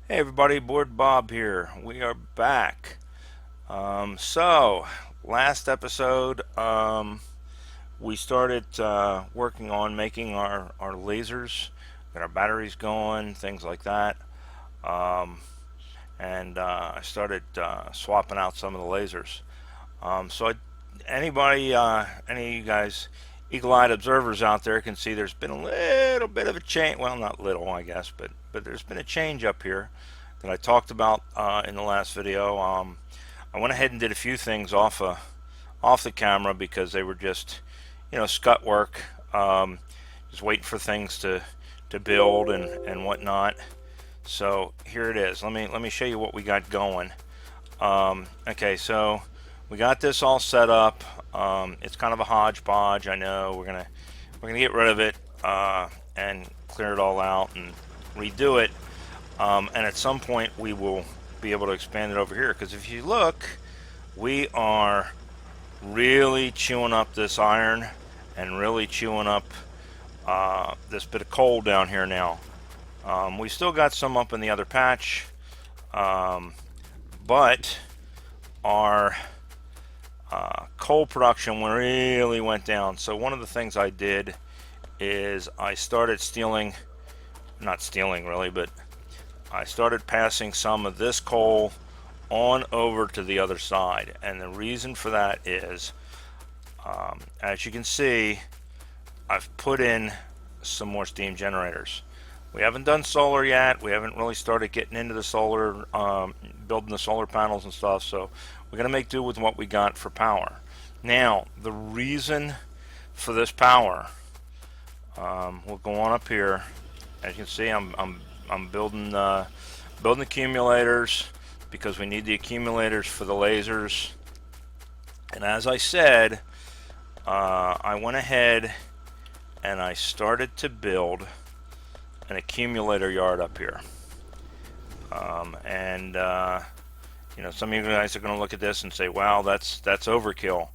Hey everybody, Board Bob here. We are back. So last episode, we started working on making our lasers, got our batteries going, things like that. Um, and I started swapping out some of the lasers. Anybody, any of you guys, eagle-eyed observers out there can see there's been a little bit of a change. Well, not little, I guess, but there's been a change up here that I talked about in the last video. I went ahead and did a few things off the camera because they were just, scut work, just waiting for things to build and whatnot. So here it is. Let me show you what we got going. Okay, so we got this all set up. It's kind of a hodgepodge. I know we're gonna get rid of it and clear it all out and redo it. And at some point we will be able to expand it over here, because if you look, we are really chewing up this iron and really chewing up this bit of coal down here now. We still got some up in the other patch, but our coal production really went down. So one of the things I did is I started stealing, not stealing really, but I started passing some of this coal on over to the other side. And the reason for that is, as you can see, I've put in some more steam generators. We haven't done solar yet. We haven't really started getting into the solar, building the solar panels and stuff. So we're going to make do with what we got for power. Now, the reason for this power, we'll go on up here. As you can see, I'm building building accumulators because we need the accumulators for the lasers. And as I said, I went ahead and I started to build an accumulator yard up here. Some of you guys are going to look at this and say, "Wow, that's overkill."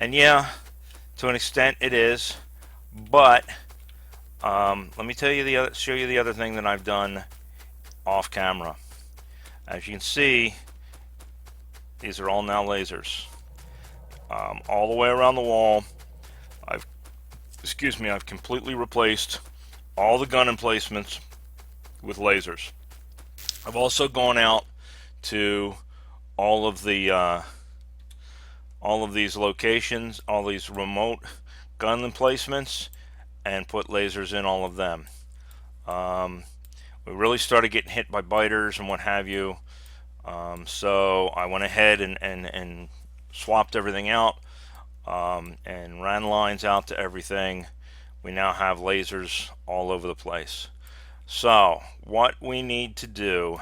And yeah, to an extent it is. But let me show you the other thing that I've done off camera. As you can see, these are all now lasers, all the way around the wall. I've completely replaced all the gun emplacements with lasers. I've also gone out to all of these locations, all these remote gun emplacements, and put lasers in all of them. We really started getting hit by biters and what have you. So I went ahead and swapped everything out, and ran lines out to everything. We now have lasers all over the place. So what we need to do,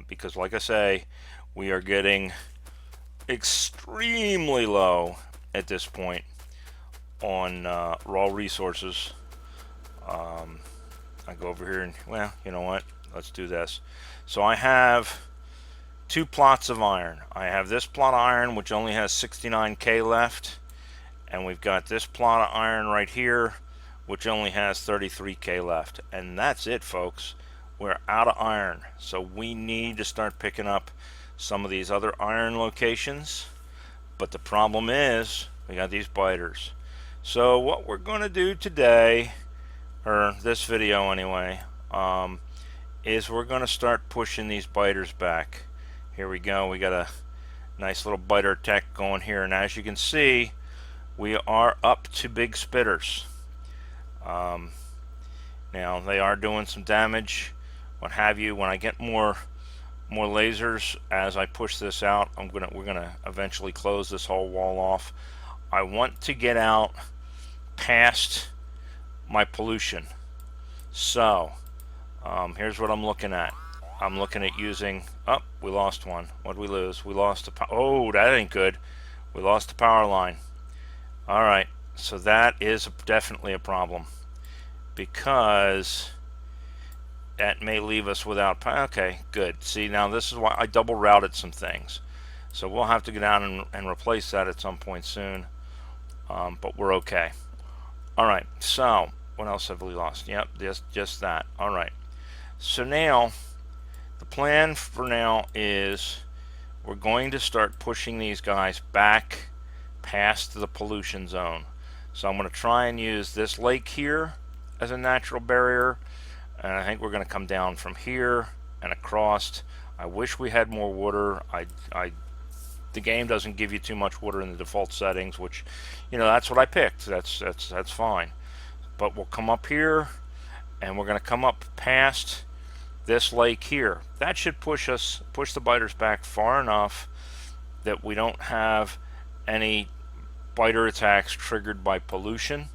because like I say, we are getting extremely low at this point on raw resources. I go over here and, well, you know what? Let's do this. So I have two plots of iron. I have this plot of iron, which only has 69K left, and we've got this plot of iron right here, which only has 33K left. And that's it, folks. We're out of iron. So we need to start picking up some of these other iron locations. But the problem is, we got these biters. So what we're going to do today, or this video anyway, is we're going to start pushing these biters back. Here we go. We got a nice little biter tech going here, and as you can see, we are up to big spitters. Now they are doing some damage, what have you. When I get more lasers as I push this out, we're gonna eventually close this whole wall off. I want to get out past my pollution. So here's what I'm looking at. I'm looking at using, we lost one. What did we lose? We lost oh, that ain't good. We lost the power line. Alright, so that is definitely a problem, because that may leave us without power. Okay, good. See, now this is why I double routed some things. So we'll have to go down and replace that at some point soon. But we're okay. Alright, so what else have we lost? Yep, just that. Alright. So now the plan for now is we're going to start pushing these guys back past the pollution zone. So I'm going to try and use this lake here as a natural barrier, and I think we're going to come down from here and across. I wish we had more water. The game doesn't give you too much water in the default settings, which, you know, that's what I picked. That's fine. But we'll come up here, and we're going to come up past this lake here. That should push the biters back far enough that we don't have any biter attacks triggered by pollution.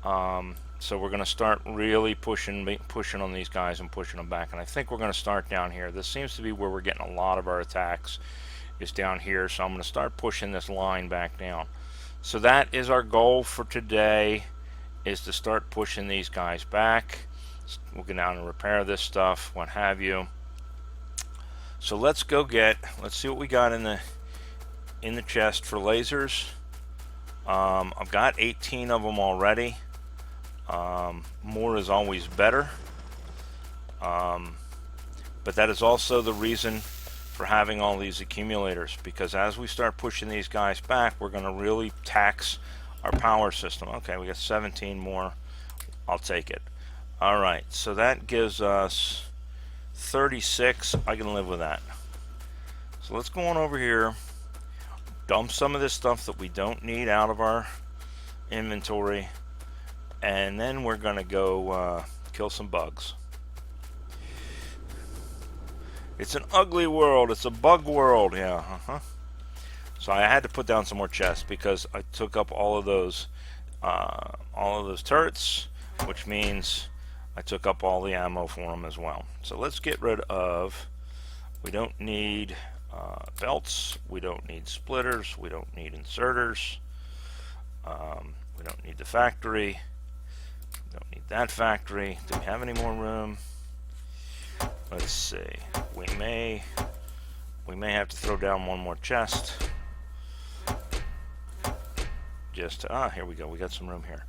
So we're going to start really pushing on these guys and pushing them back. And I think we're going to start down here. This seems to be where we're getting a lot of our attacks, is down here. So I'm going to start pushing this line back down. So that is our goal for today, is to start pushing these guys back. We'll get down and repair this stuff, what have you. So let's see what we got in the chest for lasers. I've got 18 of them already. More is always better. But that is also the reason for having all these accumulators, because as we start pushing these guys back, we're going to really tax our power system. Okay, we got 17 more. I'll take it. Alright, so that gives us 36. I can live with that. So let's go on over here, dump some of this stuff that we don't need out of our inventory, and then we're going to go kill some bugs. It's an ugly world. It's a bug world. Yeah. So I had to put down some more chests because I took up all of those turrets, which means I took up all the ammo for them as well. So let's get rid of. We don't need belts. We don't need splitters. We don't need inserters. We don't need the factory. We don't need that factory. Do we have any more room? Let's see. We may have to throw down one more chest. Just here we go. We got some room here.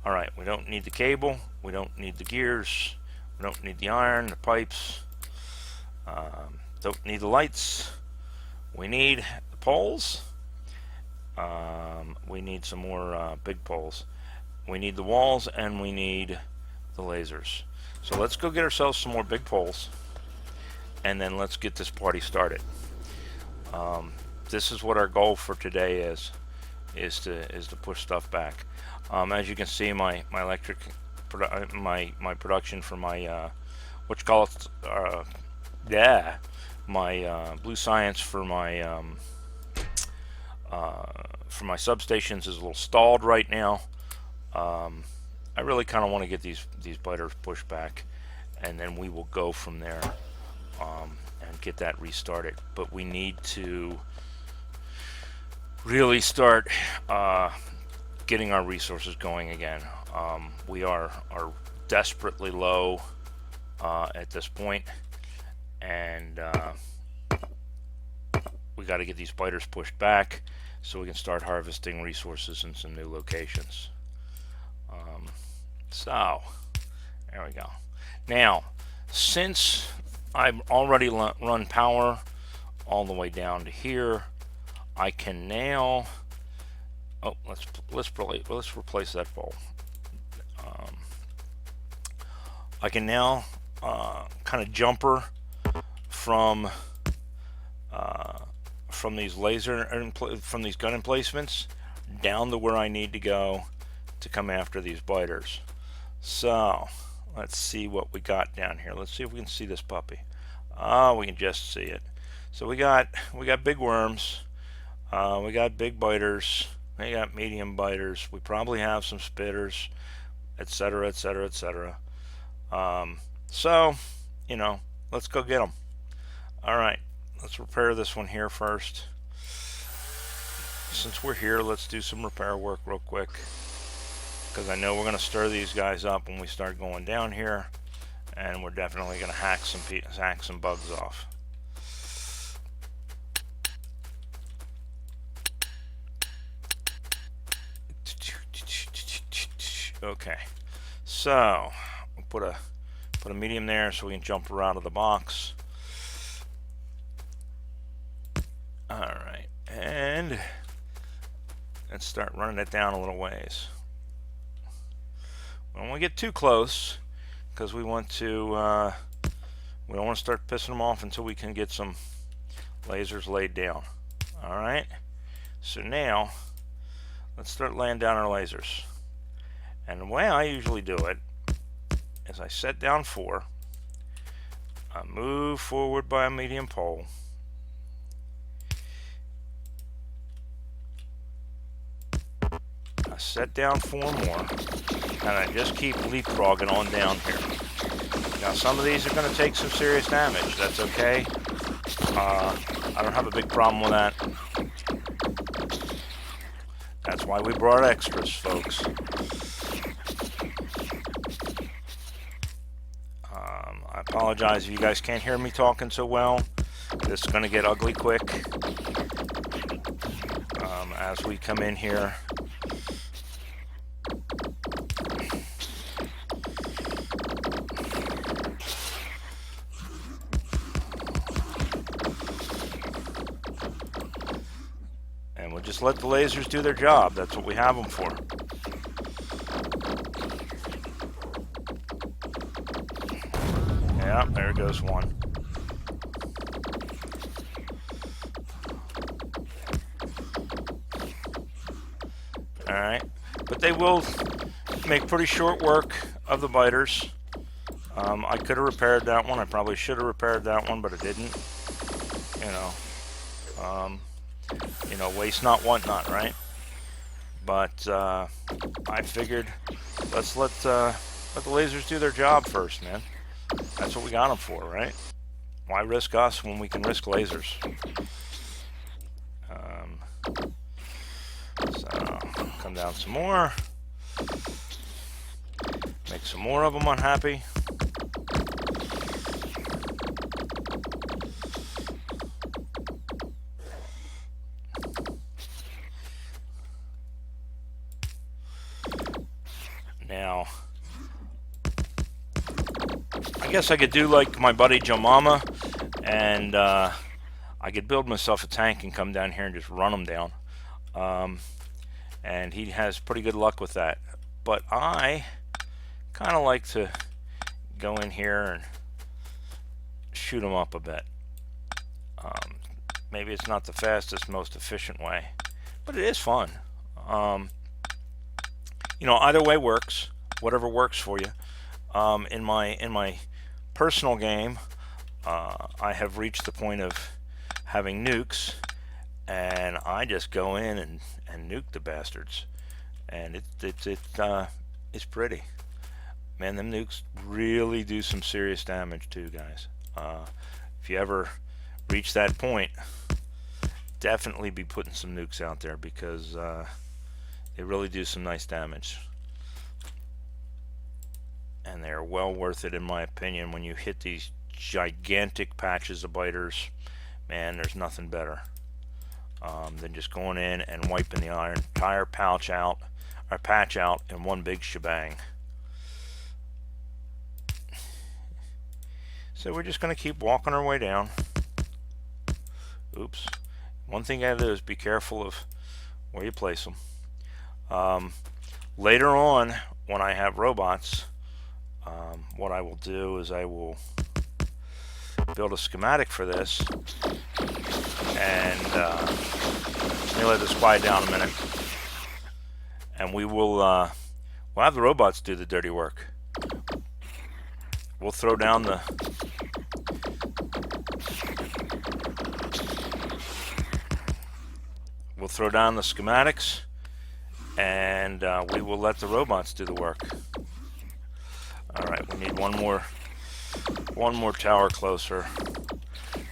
All right. We don't need the cable. We don't need the gears. We don't need the iron, the pipes. Don't need the lights. We need the poles. We need some more big poles. We need the walls, and we need the lasers. So let's go get ourselves some more big poles, and then let's get this party started. This is what our goal for today is to push stuff back. As you can see, my electric my production for my my blue science for my substations is a little stalled right now. I really kind of want to get these biters pushed back, and then we will go from there and get that restarted. But we need to really start getting our resources going again. We are desperately low at this point, and we got to get these biters pushed back so we can start harvesting resources in some new locations. So there we go. Now, since I've already run power all the way down to here, I can now. Oh, let's replace that bowl. I can now kind of jumper from these from these gun emplacements down to where I need to go to come after these biters. So let's see what we got down here. Let's see if we can see this puppy. We can just see it. So we got big worms. We got big biters. We got medium biters. We probably have some spitters, etc., etc., etc. So, you know, let's go get them. All right, let's repair this one here first. Since we're here, let's do some repair work real quick, because I know we're going to stir these guys up when we start going down here, and we're definitely going to hack some bugs off. Okay, so we'll put a medium there so we can jump her out of the box. All right, and let's start running it down a little ways. We don't want to get too close because we want to. We don't want to start pissing them off until we can get some lasers laid down. All right. So now let's start laying down our lasers. And the way I usually do it is I set down 4. I move forward by a medium pole. I set down 4 more, and I just keep leapfrogging on down here. Now some of these are going to take some serious damage. That's okay. I don't have a big problem with that. That's why we brought extras, folks. I apologize if you guys can't hear me talking so well. This is going to get ugly quick as we come in here. And we'll just let the lasers do their job. That's what we have them for. Yeah, there goes one. Alright, but they will make pretty short work of the biters. I could have repaired that one. I probably should have repaired that one, but I didn't. Waste not, want not, right? But I figured let's let the lasers do their job first, man. That's what we got them for, right? Why risk us when we can risk lasers? So come down some more. Make some more of them unhappy. Now, I guess I could do like my buddy Joe Mama, and I could build myself a tank and come down here and just run them down. And he has pretty good luck with that. But I kind of like to go in here and shoot them up a bit. Maybe it's not the fastest, most efficient way, but it is fun. Either way works. Whatever works for you. In my personal game, I have reached the point of having nukes, and I just go in and nuke the bastards, and it's pretty. Man, them nukes really do some serious damage too, guys. If you ever reach that point, definitely be putting some nukes out there, because they really do some nice damage. And they're well worth it, in my opinion. When you hit these gigantic patches of biters, man, there's nothing better than just going in and wiping the entire patch out in one big shebang. So we're just going to keep walking our way down. Oops. One thing I do is be careful of where you place them. Later on, when I have robots, what I will do is I will build a schematic for this, and let me let this quiet down a minute, and we'll have the robots do the dirty work. We'll throw down the schematics, and we will let the robots do the work. Alright, we need one more tower closer.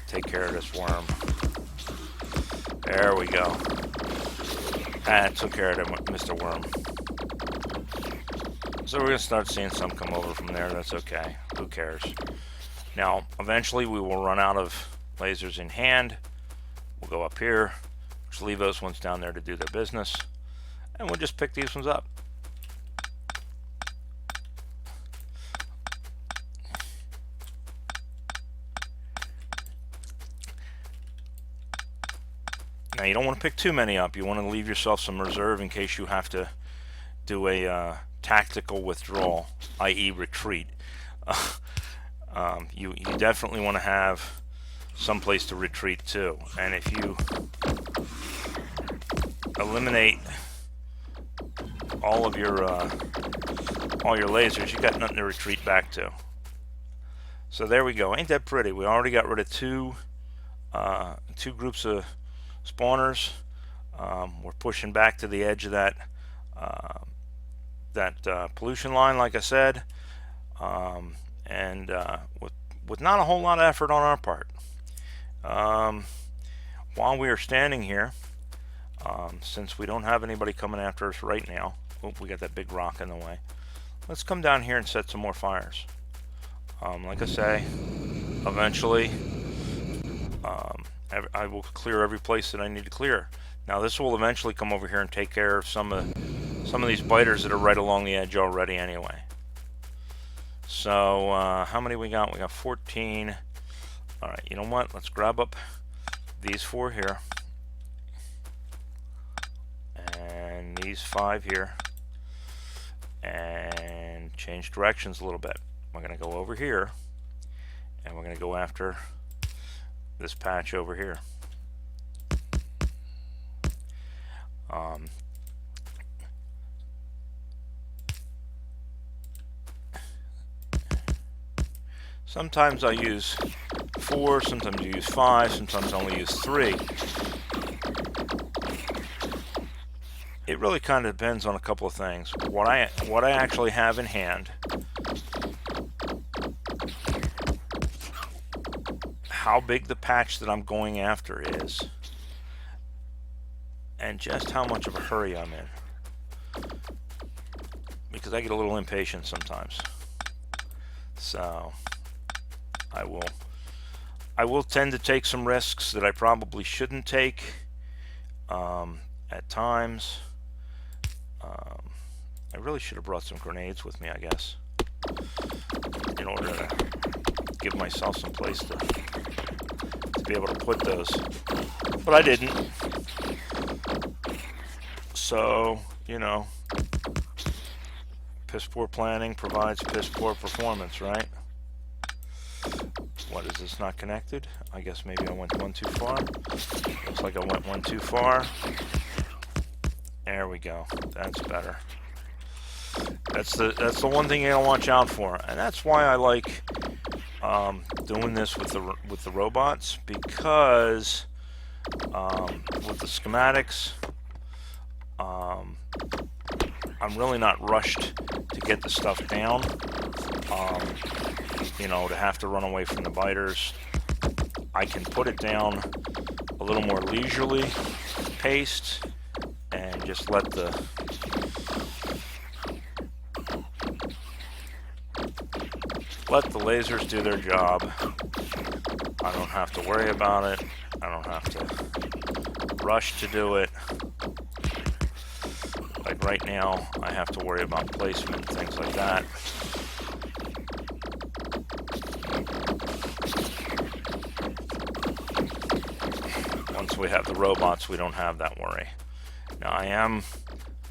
Take care of this worm. There we go. That took care of Mr. Worm. So we're going to start seeing some come over from there. That's okay. Who cares? Now, eventually we will run out of lasers in hand. We'll go up here. Just leave those ones down there to do their business. And we'll just pick these ones up. Now you don't want to pick too many up. You want to leave yourself some reserve in case you have to do a tactical withdrawal, i.e. retreat. You definitely want to have some place to retreat to. And if you eliminate all your lasers, you got nothing to retreat back to. So there we go. Ain't that pretty? We already got rid of two groups of spawners. We're pushing back to the edge of that pollution line, like I said, and with not a whole lot of effort on our part. While we are standing here, since we don't have anybody coming after us right now, we got that big rock in the way. Let's come down here and set some more fires. Like I say, eventually I will clear every place that I need to clear. Now this will eventually come over here and take care of some of these biters that are right along the edge already anyway. So how many we got? We got 14. Alright, you know what? Let's grab up these 4 here. And these 5 here. And change directions a little bit. We're going to go over here. And we're going to go after this patch over here. Sometimes I use 4, sometimes I use 5, sometimes I only use 3. It really kind of depends on a couple of things. What I actually have in hand, how big the patch that I'm going after is, and just how much of a hurry I'm in. Because I get a little impatient sometimes. So I will tend to take some risks that I probably shouldn't take at times. I really should have brought some grenades with me, I guess, in order to give myself some place to be able to put those. But I didn't. So, you know, piss poor planning provides piss poor performance, right? What is this, not connected? I guess maybe I went one too far. Looks like I went one too far. There we go. That's better. That's the one thing you gotta watch out for, and that's why I like doing this with the robots, because with the schematics, I'm really not rushed to get the stuff down. You know, to have to run away from the biters. I can put it down a little more leisurely paced and just let the lasers do their job. I don't have to worry about it. I don't have to rush to do it. Like right now, I have to worry about placement and things like that. Once we have the robots, we don't have that worry. Now I am,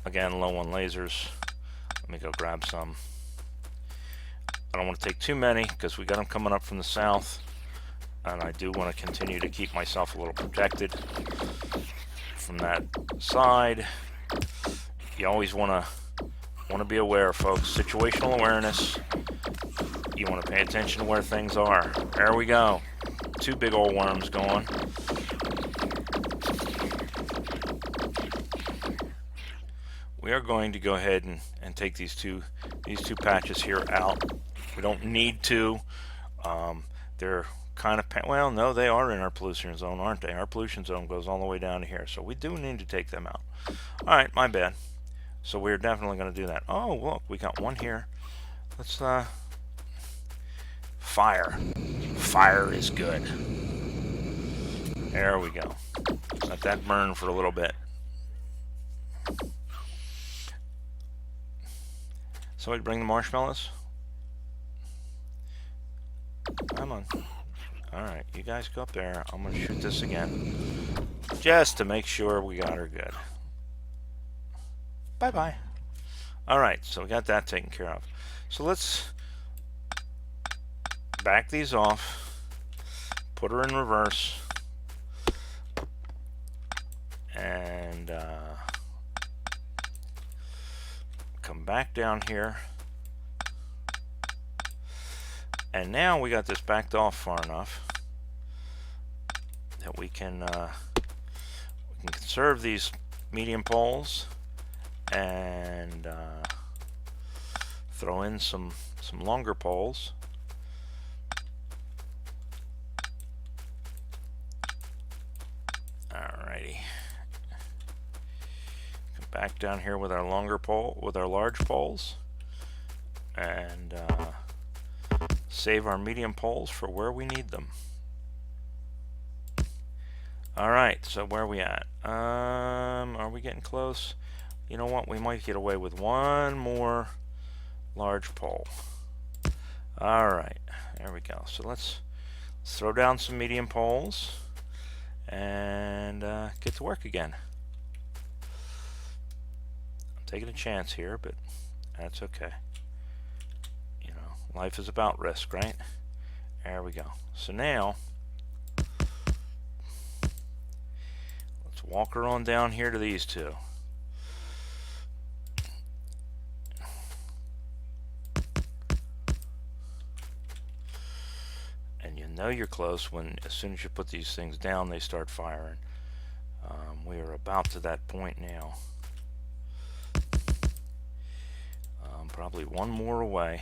again, low on lasers. Let me go grab some. I don't want to take too many because we got them coming up from the south, and I do want to continue to keep myself a little protected from that side. You always want to be aware, folks. Situational awareness. You want to pay attention to where things are. There we go. 2 big old worms going. We are going to go ahead and take these two patches here out. We don't need to. They're kind of, well, no, they are in our pollution zone, aren't they? Our pollution zone goes all the way down to here, so we do need to take them out. All right, my bad. So we're definitely going to do that. Oh, look, we got one here. Let's fire. Fire is good. There we go. Let that burn for a little bit. Somebody bring the marshmallows. Come on. Alright, you guys go up there. I'm going to shoot this again. just to make sure we got her good. Bye-bye. All right, so we got that taken care of. So let's back these off, put her in reverse, and come back down here. And now we got this backed off far enough that we can conserve these medium poles and throw in some longer poles. Alrighty. Come back down here with our longer pole, with our large poles, and save our medium poles for where we need them. Alright, so where are we at? Are we getting close? You know what? We might get away with one more large pole. Alright, there we go. So let's throw down some medium poles and get to work again. I'm taking a chance here, but that's okay. You know, life is about risk, right? There we go. So now let's walk her on down here to these two. And you know you're close when, as soon as you put these things down, they start firing. We are about to that point now. Probably one more away,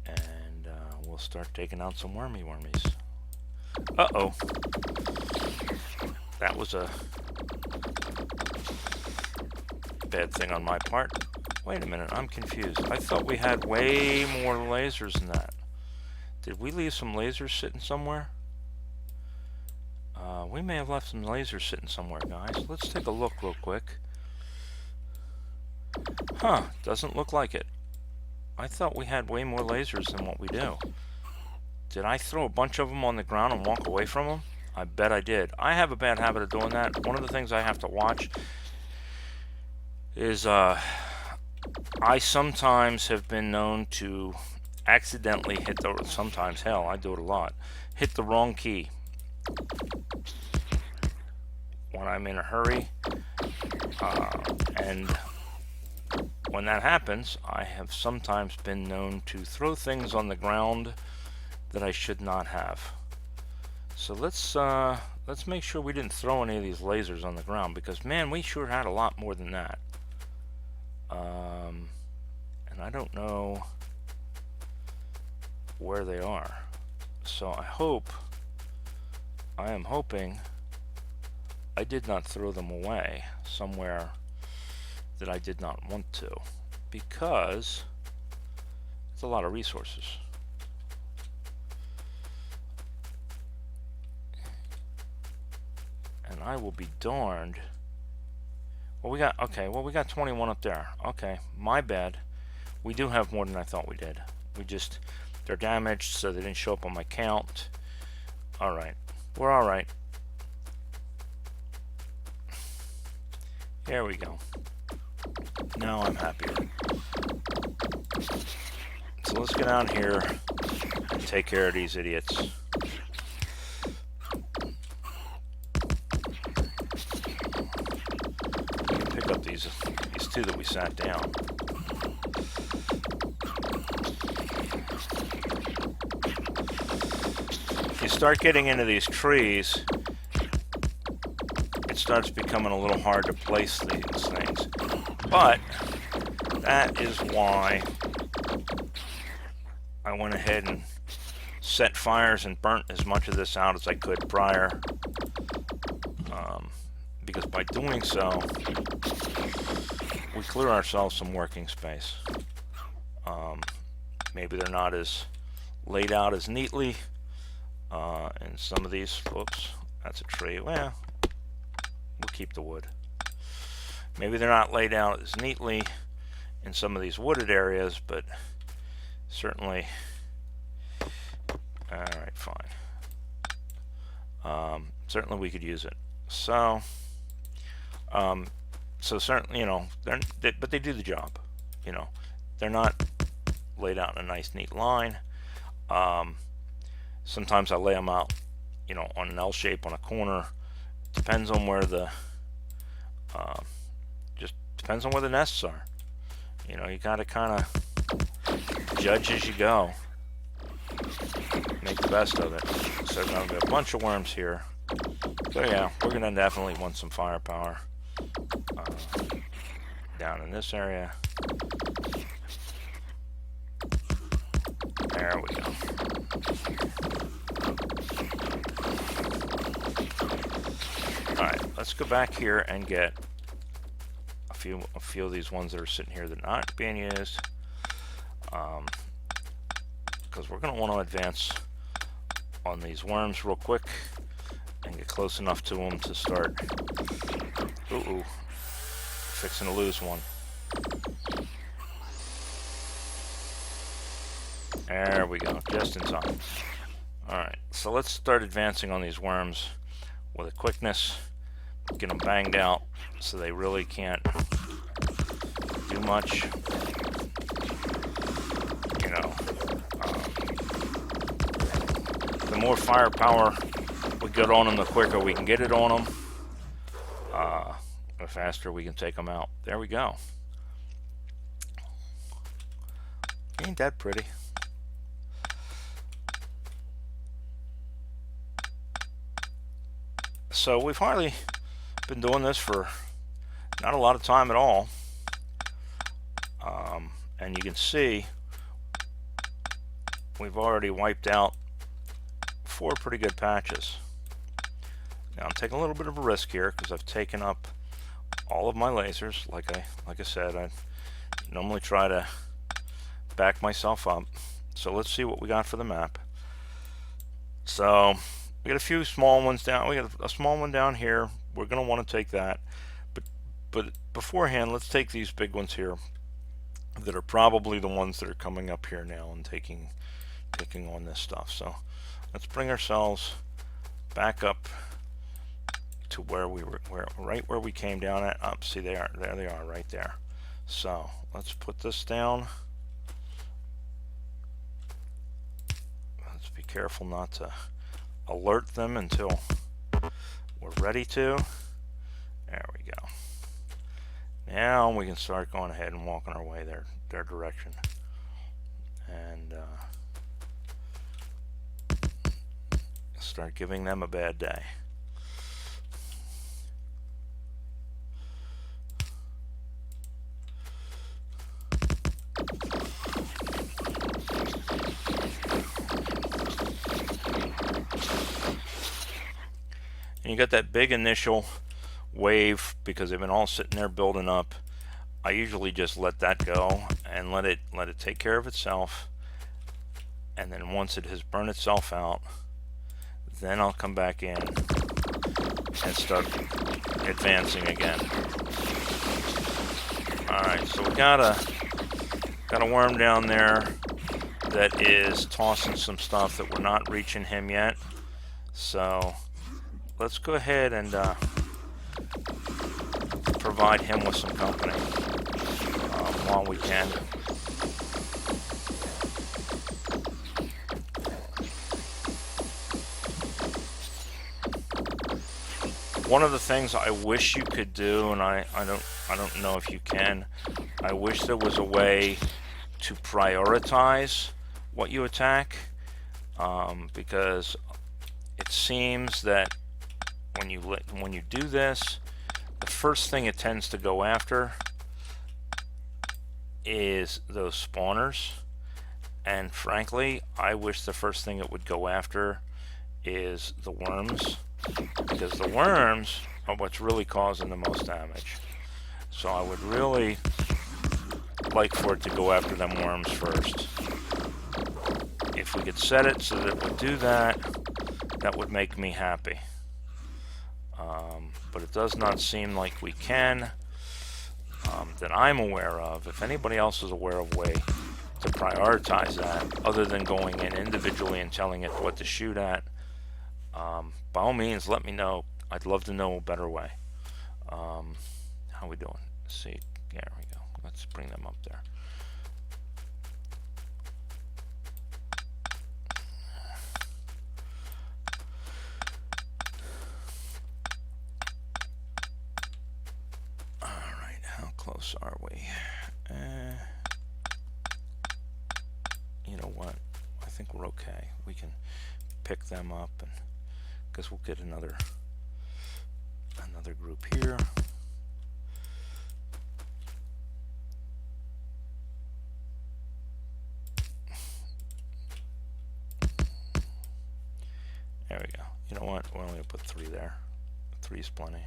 and we'll start taking out some wormies. Uh-oh. That was a bad thing on my part. Wait a minute, I'm confused. I thought we had way more lasers than that. Did we leave some lasers sitting somewhere? We may have left some lasers sitting somewhere, guys. Let's take a look real quick. Huh, doesn't look like it. I thought we had way more lasers than what we do. Did I throw a bunch of them on the ground and walk away from them? I bet I did. I have a bad habit of doing that. One of the things I have to watch is I sometimes have been known to accidentally hit the, sometimes, hell, I do it a lot, hit the wrong key when I'm in a hurry, and when that happens, I have sometimes been known to throw things on the ground that I should not have. So let's make sure we didn't throw any of these lasers on the ground, because man, we sure had a lot more than that. And I don't know where they are. So I am hoping I did not throw them away somewhere that I did not want to, because it's a lot of resources. And I will be darned. Well, we got 21 up there. Okay, my bad. We do have more than I thought we did. They're damaged, so they didn't show up on my count. Alright, we're alright. There we go. Now I'm happier. So let's get down here and take care of these idiots. Pick up these two that we sat down. If you start getting into these trees, it starts becoming a little hard to place these things. But that is why I went ahead and set fires and burnt as much of this out as I could prior. Because by doing so, we clear ourselves some working space. Maybe they're not as laid out as neatly. And some of these, whoops, that's a tree. Well, we'll keep the wood. Maybe they're not laid out as neatly in some of these wooded areas, but certainly, alright, fine. Certainly we could use it. So, um, so certainly, but they do the job. You know, they're not laid out in a nice, neat line. Sometimes I lay them out, on an L shape on a corner. Depends on where just depends on where the nests are. You gotta kind of judge as you go. Make the best of it. So there's gonna be a bunch of worms here. So yeah, we're gonna definitely want some firepower down in this area. There we go. Alright, let's go back here and get a few of these ones that are sitting here that are not being used. Because we're going to want to advance on these worms real quick and get close enough to them to start. Ooh, fixing to lose one. There we go, just in time. Alright, so let's start advancing on these worms with a quickness. Get them banged out so they really can't do much. The more firepower we get on them, the quicker we can get it on them. The faster we can take them out. There we go. Ain't that pretty? So we've hardly been doing this for not a lot of time at all. And you can see we've already wiped out 4 pretty good patches. Now I'm taking a little bit of a risk here because I've taken up all of my lasers. Like I said, I normally try to back myself up. So let's see what we got for the map. So we got a few small ones down. We got a small one down here. We're going to want to take that. But beforehand, let's take these big ones here that are probably the ones that are coming up here now and taking on this stuff. So let's bring ourselves back up to where we were, right where we came down at. See, there they are right there. So let's put this down. Let's be careful not to alert them until we're ready to. There we go. Now we can start going ahead and walking our way their direction. And start giving them a bad day. And you got that big initial wave because they've been all sitting there building up. I usually just let that go and let it take care of itself. And then once it has burned itself out, then I'll come back in and start advancing again. Alright, so we got a worm down there that is tossing some stuff that we're not reaching him yet. So let's go ahead and provide him with some company while we can. One of the things I wish you could do, and I don't know if you can, I wish there was a way to prioritize what you attack, because it seems that when you do this, the first thing it tends to go after is those spawners. And frankly, I wish the first thing it would go after is the worms, because the worms are what's really causing the most damage. So I would really like for it to go after them worms first. If we could set it so that it would do that, that would make me happy. But it does not seem like we can, that I'm aware of. If anybody else is aware of a way to prioritize that, other than going in individually and telling it what to shoot at, by all means let me know. I'd love to know a better way. How we doing? Let's see. There we go. Let's bring them up there. All right, how close are we? You know what? I think we're okay. We can pick them up, and because we'll get another group here. There we go. You know what? We're only going to put 3 there. 3 is plenty.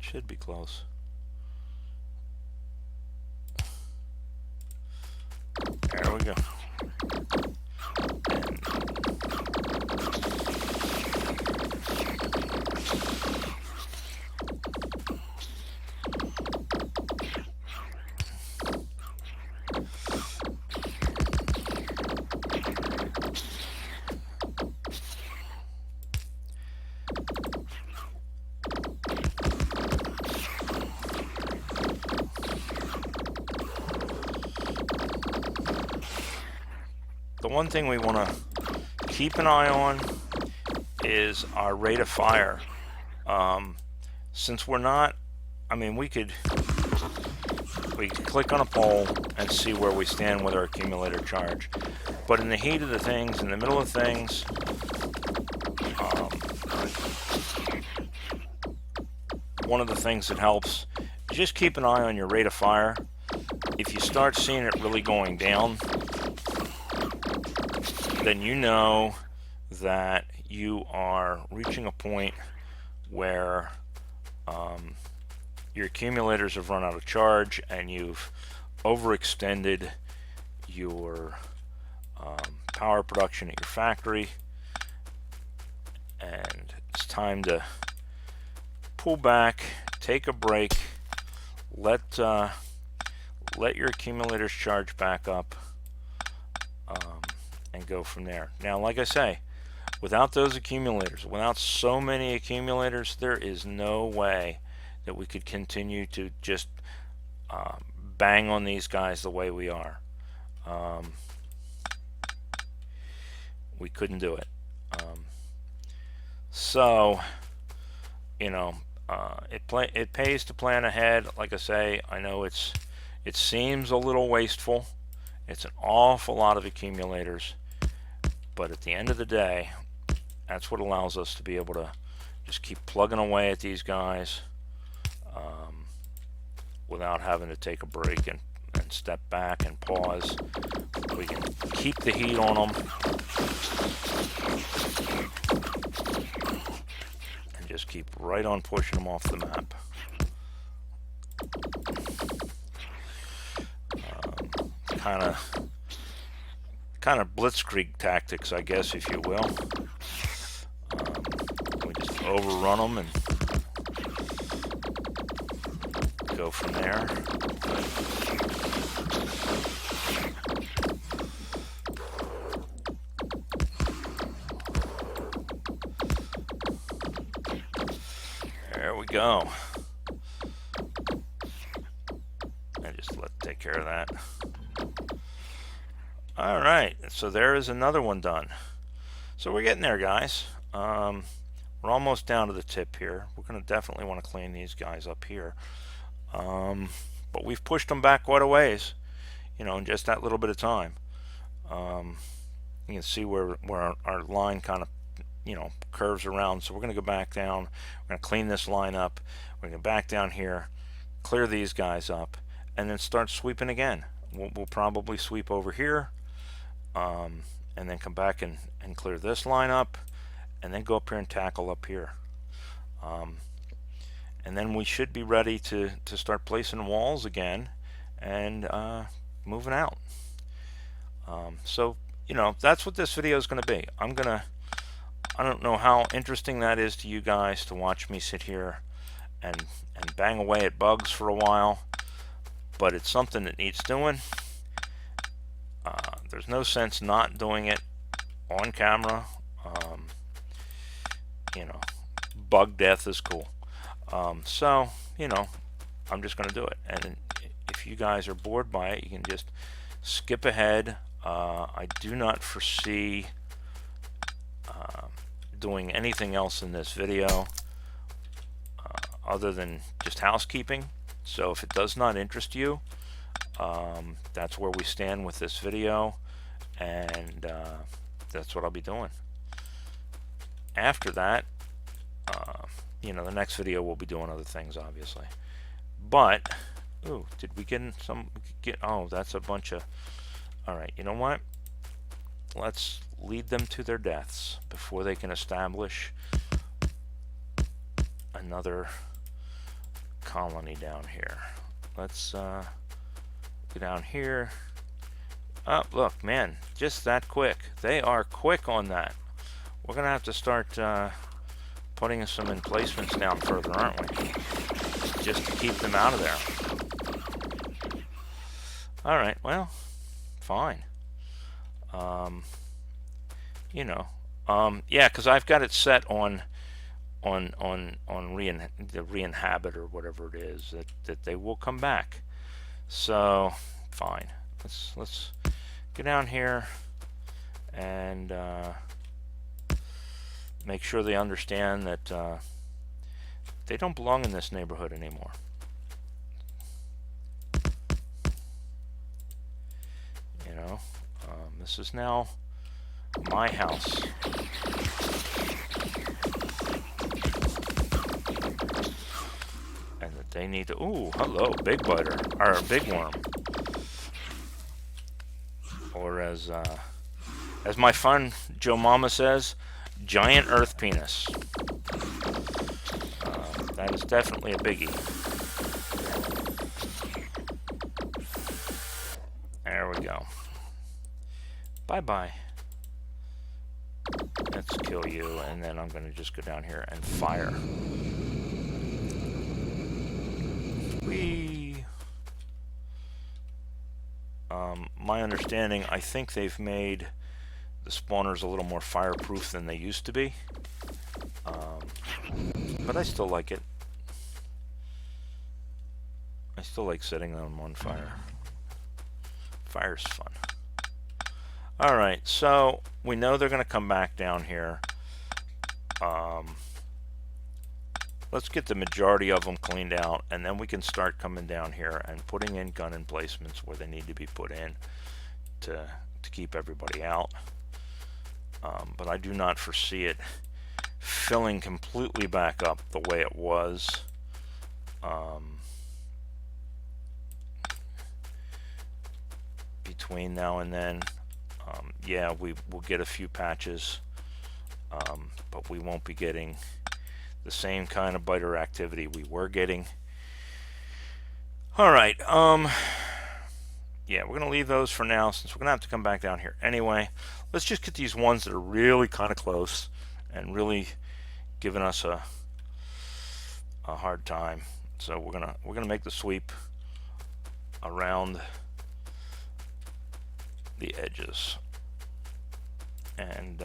Should be close. There we go. The one thing we want to keep an eye on is our rate of fire. Since we're not, I mean, we could click on a pole and see where we stand with our accumulator charge. But in the heat of the things, in the middle of things, one of the things that helps is just keep an eye on your rate of fire. If you start seeing it really going down, then you know that you are reaching a point where your accumulators have run out of charge and you've overextended your power production at your factory, and it's time to pull back, take a break, let your accumulators charge back up, and go from there. Now, like I say, without those accumulators, without so many accumulators, there is no way that we could continue to just bang on these guys the way we are. We couldn't do it. So, you know, it pays to plan ahead. Like I say, I know it seems a little wasteful. It's an awful lot of accumulators, but at the end of the day, that's what allows us to be able to just keep plugging away at these guys without having to take a break and step back and pause. We can keep the heat on them and just keep right on pushing them off the map. Kind of blitzkrieg tactics, I guess, if you will. We just overrun them and go from there. There we go. And just take care of that. All right, so there is another one done. So we're getting there, guys. We're almost down to the tip here. We're going to definitely want to clean these guys up here. But we've pushed them back quite a ways, you know, in just that little bit of time. You can see where our line kind of, you know, curves around. So we're going to go back down. We're going to clean this line up. We're going to go back down here, clear these guys up, and then start sweeping again. We'll probably sweep over here. And then come back and clear this line up, and then go up here and tackle up here. And then we should be ready to start placing walls again and moving out. So, you know, that's what this video is going to be. I don't know how interesting that is to you guys to watch me sit here and bang away at bugs for a while, but it's something that needs doing. There's no sense not doing it on camera. You know, bug death is cool. So, you know, I'm just going to do it. And if you guys are bored by it, you can just skip ahead. I do not foresee doing anything else in this video other than just housekeeping. So if it does not interest you, that's where we stand with this video, and that's what I'll be doing. After that, you know, the next video we'll be doing other things, obviously. But, ooh, did we get some? Oh, that's a bunch of. All right, you know what? Let's lead them to their deaths before they can establish another colony down here. Let's go down here. Oh, look, man, just that quick. They are quick on that. We're gonna have to start putting some emplacements down further, aren't we? Just to keep them out of there. All right, well, fine. You know, yeah, because I've got it set on the re-inhabit or whatever it is, that they will come back. So fine, let's get down here and make sure they understand that they don't belong in this neighborhood anymore. You know, this is now my house. And that they need to, ooh, hello, big biter, or big worm. Or as my fun Joe Mama says, giant earth penis. That is definitely a biggie. There we go. Bye-bye. Let's kill you, and then I'm going to just go down here and fire. Whee! My understanding, I think they've made the spawners a little more fireproof than they used to be. But I still like it. I still like setting them on fire. Fire's fun. Alright, so we know they're going to come back down here. Let's get the majority of them cleaned out, and then we can start coming down here and putting in gun emplacements where they need to be put in to keep everybody out. But I do not foresee it filling completely back up the way it was. Between now and then. Yeah, we will get a few patches, but we won't be getting the same kind of biter activity we were getting. Alright, yeah, we're going to leave those for now, since we're going to have to come back down here anyway. Let's just get these ones that are really kind of close and really giving us a hard time. So we're gonna make the sweep around the edges, and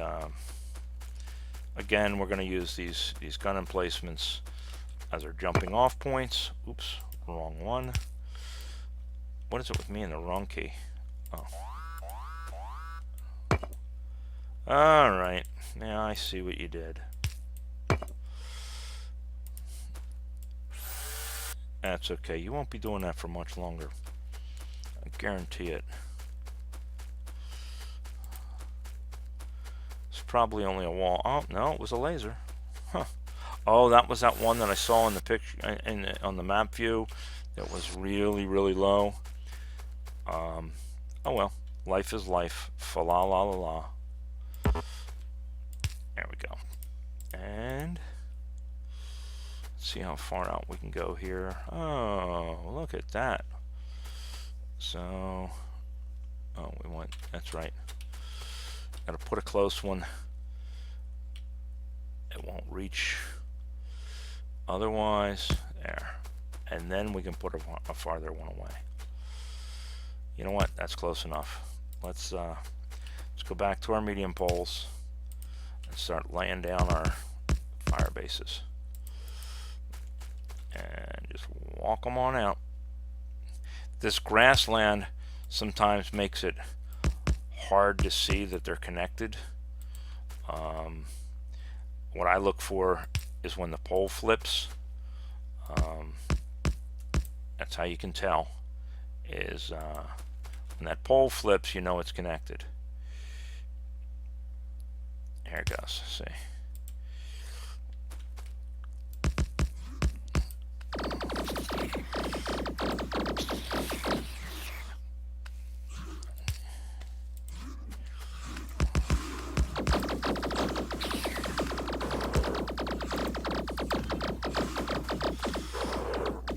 again, we're going to use these gun emplacements as our jumping off points. Oops, wrong one. What is it with me and the wrong key? Oh. Alright, yeah, I see what you did. That's okay, you won't be doing that for much longer. I guarantee it. It's probably only a wall. Oh, no, it was a laser. Huh. Oh, that was that one that I saw in the picture, on the map view, that was really, really low. Oh well, life is life. Fa la la la la. There we go. And let's see how far out we can go here. Oh, look at that. So, oh, we went, that's right. Gotta put a close one. It won't reach otherwise. There. And then we can put a farther one away. You know what? That's close enough. Let's go back to our medium poles and start laying down our fire bases. And just walk them on out. This grassland sometimes makes it hard to see that they're connected. What I look for is when the pole flips. That's how you can tell, is when that pole flips, you know it's connected. Here it goes. See.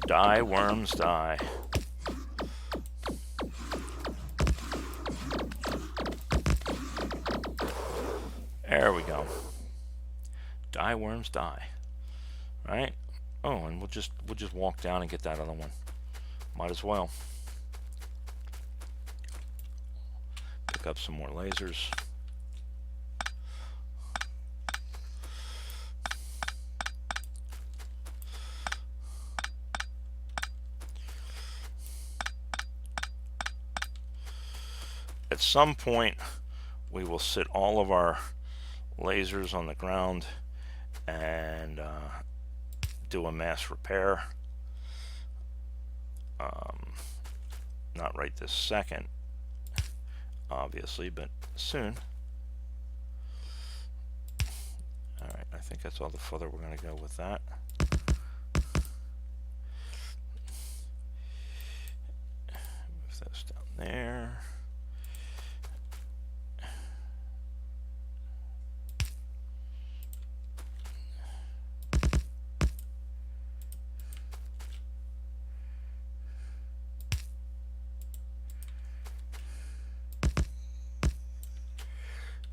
Die, worms, die. There we go. Die, worms, die. Right? Oh, and we'll just walk down and get that other one. Might as well. Pick up some more lasers. At some point, we will sit all of our lasers on the ground and do a mass repair. Not right this second, obviously, but soon. Alright, I think that's all the further we're going to go with that. Move those down there.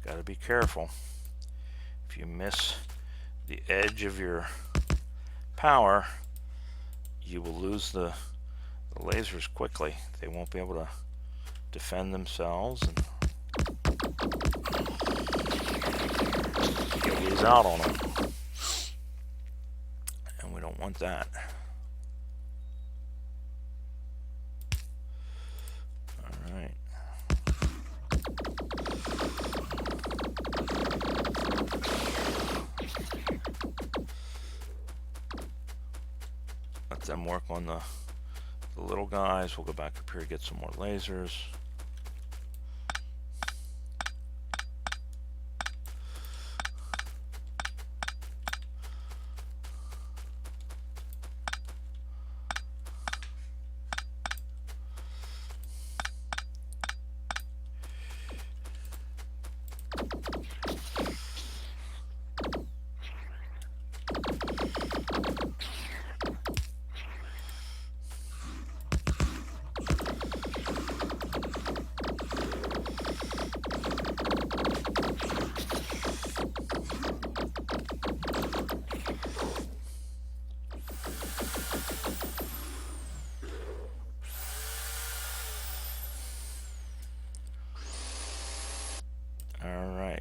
Got to be careful. If you miss the edge of your power, you will lose the lasers quickly. They won't be able to defend themselves, and you'll lose out on them. And we don't want that. Alright. Let them work on the little guys. We'll go back up here and get some more lasers.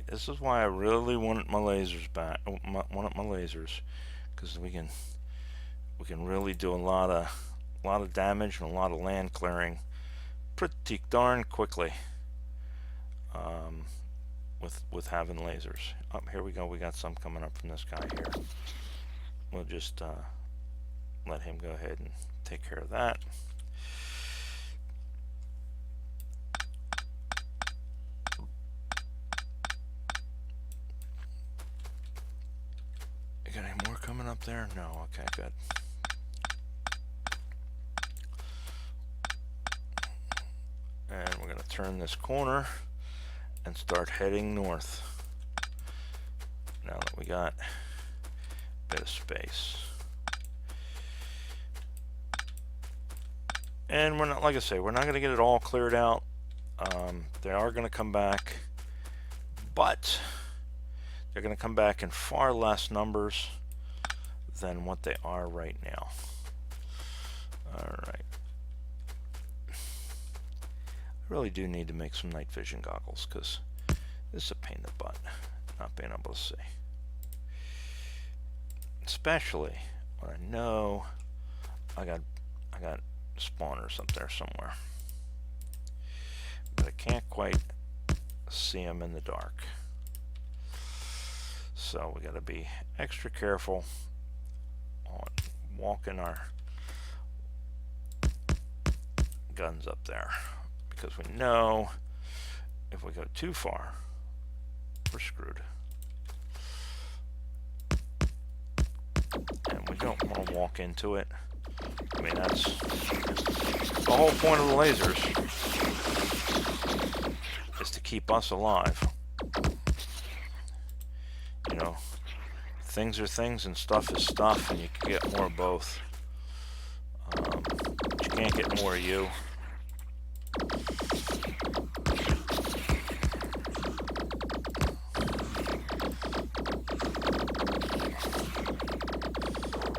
This is why I really wanted my lasers back. Wanted my lasers, because we can really do a lot of damage and a lot of land clearing pretty darn quickly with having lasers. Oh, here we go. We got some coming up from this guy here. We'll just let him go ahead and take care of that. Got any more coming up there? No. Okay, good. And we're going to turn this corner and start heading north. Now that we got a bit of space. And we're not, like I say, we're not going to get it all cleared out. They are going to come back, but they're going to come back in far less numbers than what they are right now. Alright. I really do need to make some night vision goggles, because This is a pain in the butt, not being able to see. Especially when I know I got spawners up there somewhere. But I can't quite see them in the dark. So we got to be extra careful on walking our guns up there, because we know if we go too far, we're screwed. And we don't want to walk into it. I mean, that's the whole point of the lasers, is to keep us alive. You know, things are things and stuff is stuff, and you can get more of both. But you can't get more of you.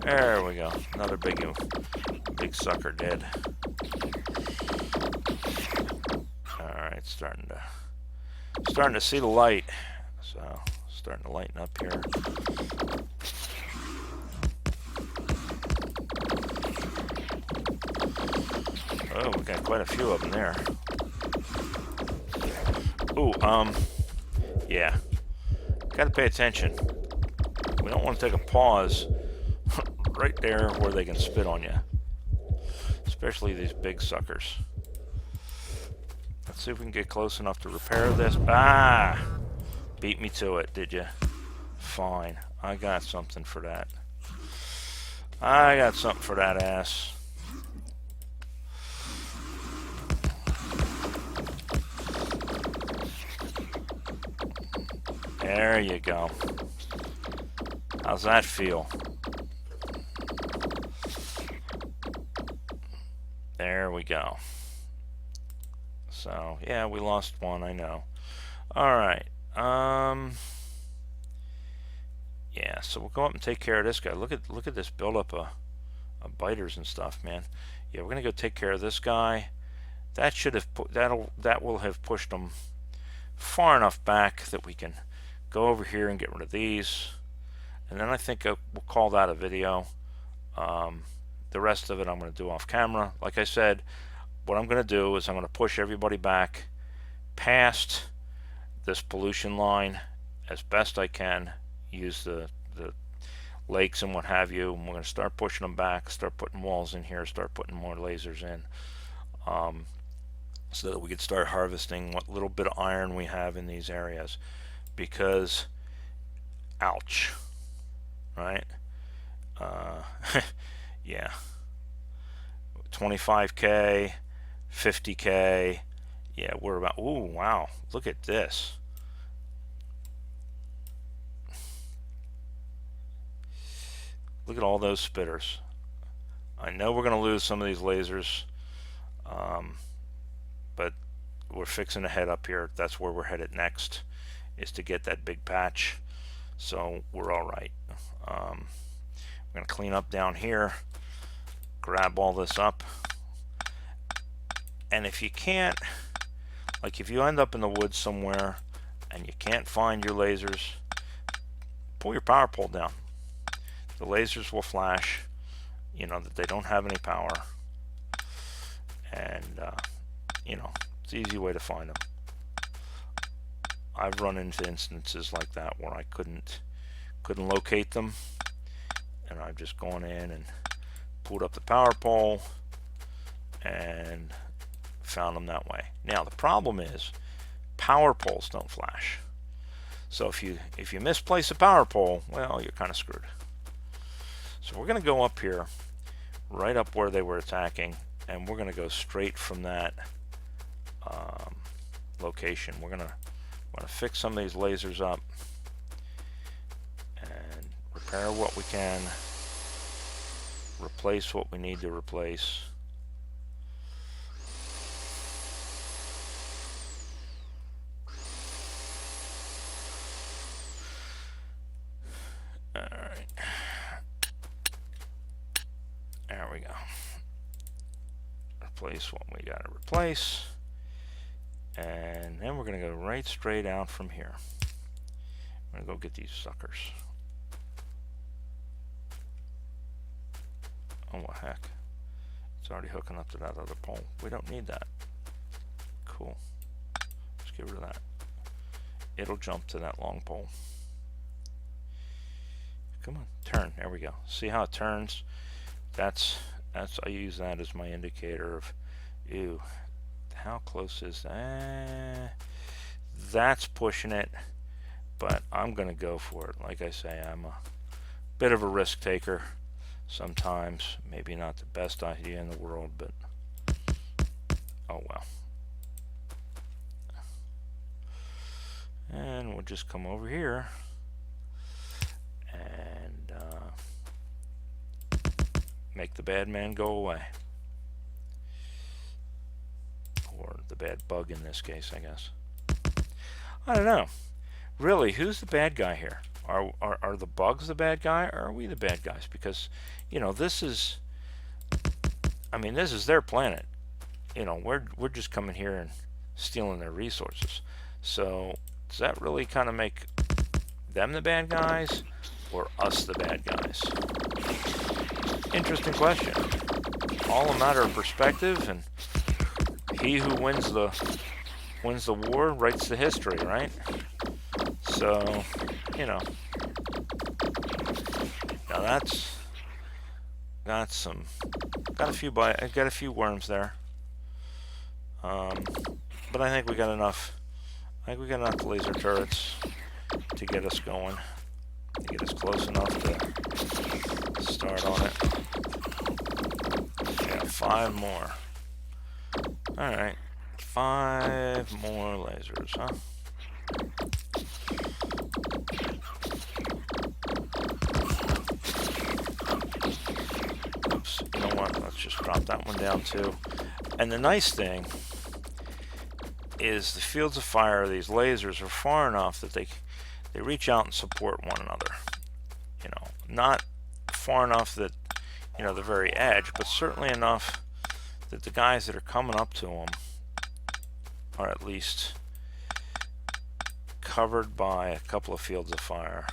There we go. Another big sucker dead. Alright, starting to see the light. So starting to lighten up here. Oh, we got quite a few of them there. Ooh, yeah. Gotta pay attention. We don't want to take a pause right there where they can spit on you. Especially these big suckers. Let's see if we can get close enough to repair this. Ah! Beat me to it, did you? Fine. I got something for that. I got something for that ass. There you go. How's that feel? There we go. So, yeah, we lost one, I know. Alright. Yeah, so we'll go up and take care of this guy. Look at this buildup of biters and stuff, man. Yeah, we're gonna go take care of this guy. That should have that will have pushed them far enough back that we can go over here and get rid of these. And then I think we'll call that a video. The rest of it I'm going to do off camera. Like I said, what I'm going to do is I'm going to push everybody back past this pollution line as best I can. Use the lakes and what have you. And we're going to start pushing them back, start putting walls in here, start putting more lasers in, so that we could start harvesting what little bit of iron we have in these areas. Because, ouch, right? Yeah, 25K, 50K. Yeah, we're about, ooh, wow, look at this. Look at all those spitters. I know we're going to lose some of these lasers, but we're fixing to head up here. That's where we're headed next, is to get that big patch. So we're all right. We're going to clean up down here, grab all this up, and if you can't, like if you end up in the woods somewhere and you can't find your lasers, pull your power pole down. The lasers will flash, you know, that they don't have any power, and you know, it's an easy way to find them. I've run into instances like that where I couldn't locate them, and I've just gone in and pulled up the power pole and found them that way. Now the problem is power poles don't flash. So if you misplace a power pole, well, you're kind of screwed. So we're going to go up here, right up where they were attacking, and we're going to go straight from that location. We're going to fix some of these lasers up and repair what we can, replace what we need to replace. Alright. There we go. Replace what we got to replace. And then we're going to go right straight out from here. I'm going to go get these suckers. Oh, what heck. It's already hooking up to that other pole. We don't need that. Cool. Let's get rid of that. It'll jump to that long pole. Come on, turn. There we go. See how it turns? That's I use that as my indicator of, ew, how close is that? That's pushing it, but I'm gonna go for it. Like I say, I'm a bit of a risk taker sometimes. Maybe not the best idea in the world, but oh well. And we'll just come over here and make the bad man go away. Or the bad bug in this case, I guess. I don't know. Really, who's the bad guy here? Are the bugs the bad guy, or are we the bad guys? Because, you know, this is, I mean, this is their planet. You know, we're just coming here and stealing their resources. So does that really kind of make them the bad guys, or us the bad guys? Interesting question. All a matter of perspective, and he who wins the war writes the history, right? So, you know, now got a few worms there. But I think we got enough. I think we got enough laser turrets to get us going, to get us close enough to start on it. Yeah, 5 more. All right, 5 more lasers, huh? Oops, you know what? Let's just drop that one down too. And the nice thing is the fields of fire, these lasers are far enough that they reach out and support one another. You know, not far enough that, you know, the very edge, but certainly enough that the guys that are coming up to them are at least covered by a couple of fields of fire.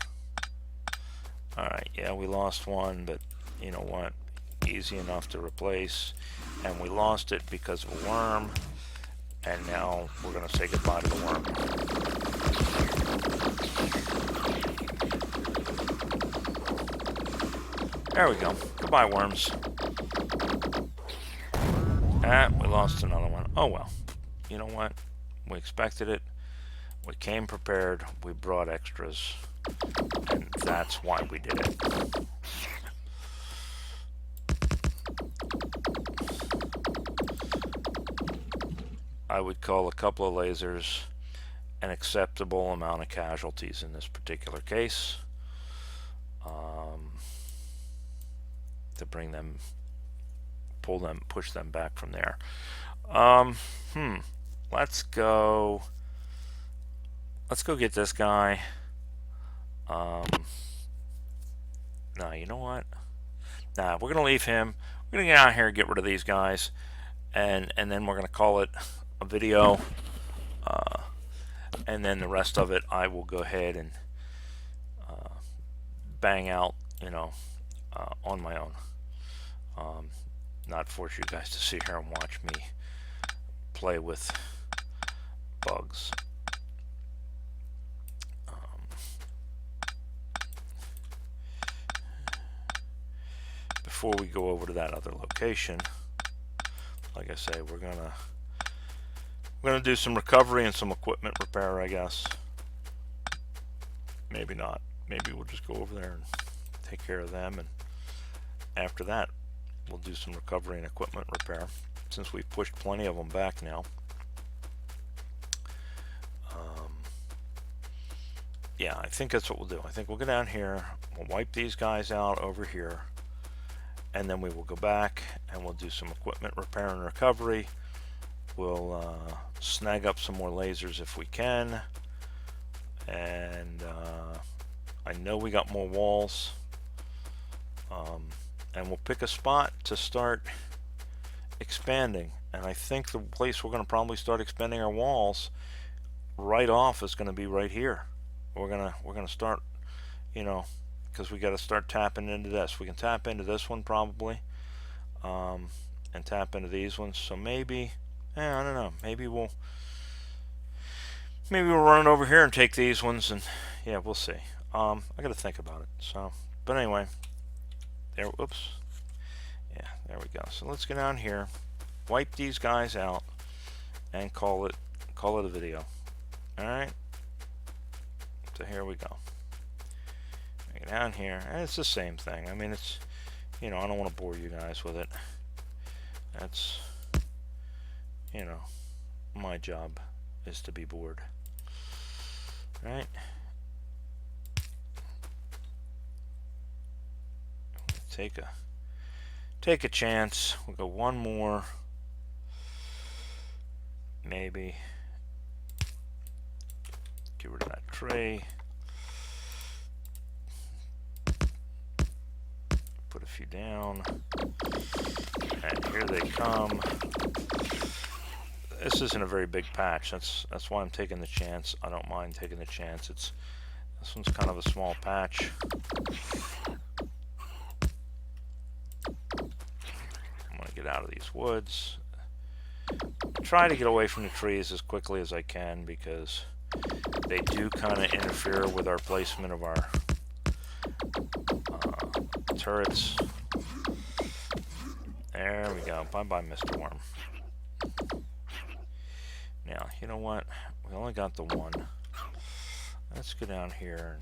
Alright, yeah, we lost one, but you know what? Easy enough to replace. And we lost it because of a worm. And now we're going to say goodbye to the worm. There we go. Goodbye, worms. We lost another one. Oh well. You know what? We expected it. We came prepared. We brought extras. And that's why we did it. I would call a couple of lasers an acceptable amount of casualties in this particular case. To bring them, push them back from there. Let's go get this guy. No, you know what? Nah, we're gonna leave him. We're gonna get out here and get rid of these guys, and then we're gonna call it a video. And then the rest of it, I will go ahead and bang out, you know, on my own. Not force you guys to sit here and watch me play with bugs. Before we go over to that other location, like I say, we're gonna do some recovery and some equipment repair, I guess. Maybe not. Maybe we'll just go over there and take care of them, and after that we'll do some recovery and equipment repair, since we've pushed plenty of them back now. Yeah, I think that's what we'll do. I think we'll go down here, we'll wipe these guys out over here, and then we will go back and we'll do some equipment repair and recovery. We'll snag up some more lasers if we can, and I know we got more walls, and we'll pick a spot to start expanding And I think the place we're going to probably start expanding our walls right off is going to be right here. We're gonna start, you know, because we got to start tapping into this. We can tap into this one probably, and tap into these ones. So maybe, I don't know. Maybe we'll run it over here and take these ones, and yeah, we'll see. I got to think about it. So, but anyway, there. Oops. Yeah, there we go. So let's get down here, wipe these guys out, and call it a video. All right. So here we go. Get down here, and it's the same thing. I mean, it's, I don't want to bore you guys with it. That's, my job is to be bored. Right? Take a chance. We'll go one more. Maybe. Get rid of that tray. Put a few down. And here they come. This isn't a very big patch. That's why I'm taking the chance. I don't mind taking the chance. This one's kind of a small patch. I'm gonna get out of these woods. Try to get away from the trees as quickly as I can because they do kind of interfere with our placement of our turrets. There we go. Bye-bye, Mr. Worm. Now, you know what? We only got the one. Let's go down here.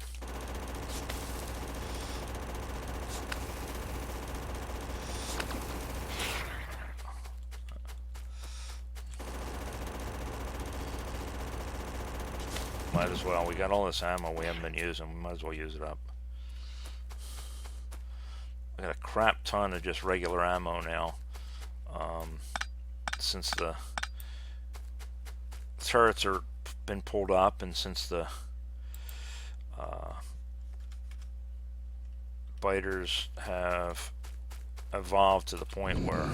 Might as well. We got all this ammo we haven't been using. We might as well use it up. I got a crap ton of just regular ammo now. Since the turrets are been pulled up, and since the biters have evolved to the point where